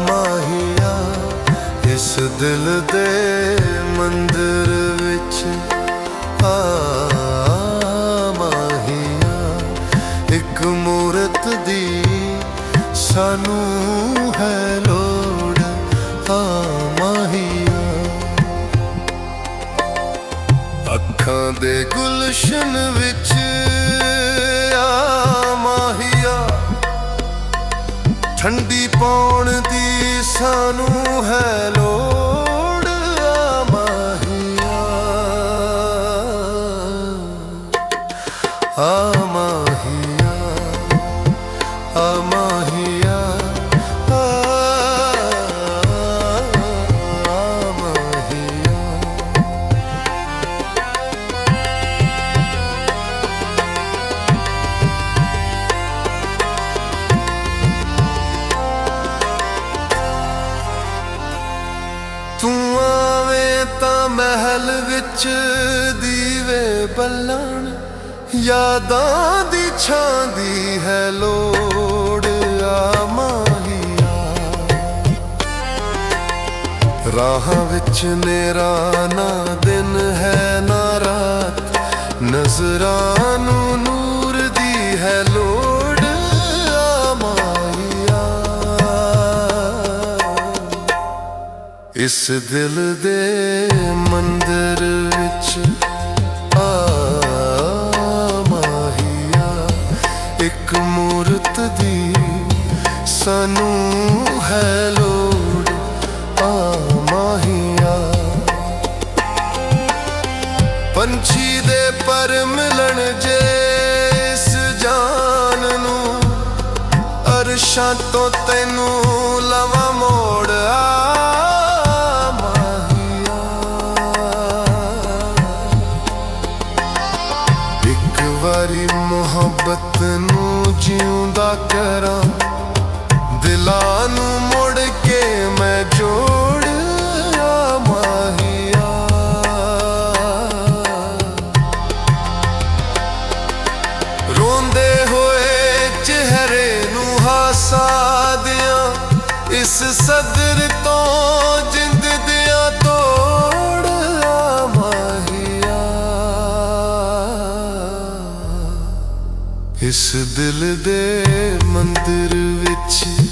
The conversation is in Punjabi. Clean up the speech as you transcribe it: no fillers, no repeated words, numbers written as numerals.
ਮਾਹੀਆ ਇਸ ਦਿਲ ਦੇ ਮੰਦਰ ਵਿੱਚ ਮਾਹੀਆ ਇੱਕ ਮੂਰਤ ਦੀ ਸਾਨੂੰ ਹੈ ਲੋੜ ਮਾਹੀਆ ਅੱਖਾਂ ਦੇ ਗੁਲਸ਼ਨ ਵਿੱਚ ਮਾਹੀਆ ਠੰਡੀ ਪਾਉਣ ਦੀ ਸਾਨੂੰ ਹੈ ਲੋੜ ਮਾਹੀਆ ਮਾਹੀਆ ਮਾਹੀਆ ਤੂੰ ਆਵੇਂ ਤਾਂ ਮਹਿਲ ਵਿੱਚ ਦੀਵੇ ਬੱਲਣ ਯਾਦਾਂ ਦੀ ਛਾਂ ਦੀ ਹੈ ਲੋੜ ਮਾਹੀਆ ਰਾਹਾਂ ਵਿੱਚ ਨੇਰਾ ਨਾ ਦਿਨ ਹੈ ਨਾ ਰਾਤ ਨਜ਼ਰਾਂ ਨੂੰ ਨੂਰ ਦੀ ਹੈ ਲੋੜ ਇਸ ਦਿਲ ਦੇ ਮੰਦਰ ਵਿੱਚ ਮਾਹੀਆ ਇੱਕ ਮੂਰਤ ਦੀ ਸਾਨੂੰ ਹੈ ਲੋੜ ਮਾਹੀਆ ਪੰਛੀ ਦੇ ਪਰ ਮਿਲਣ ਜੇ ਇਸ ਜਾਨ ਨੂੰ ਅਰਸ਼ਾਂ ਤੋਂ ਤੈਨੂੰ ਲਵਾਂ ਮੋੜ ਵਾਰੀ ਮੁਹੱਬਤ ਨੂੰ ਜਿਉਂਦਾ ਕਰਾਂ ਦਿਲਾਂ ਨੂੰ ਮੁੜ ਕੇ ਮੈਂ ਜੋੜ ਮਾਹੀਆ ਰੋਂਦੇ ਹੋਏ ਚਿਹਰੇ ਨੂੰ ਹਾਸਾ ਦਿਆਂ ਇਸ ਸਦਰ ਤੋਂ ਜਿੰਦ ਦਿਆਂ ਤੋੜ ਮਾਹੀਆ ਇਸ ਦਿਲ ਦੇ ਮੰਦਰ ਵਿੱਚ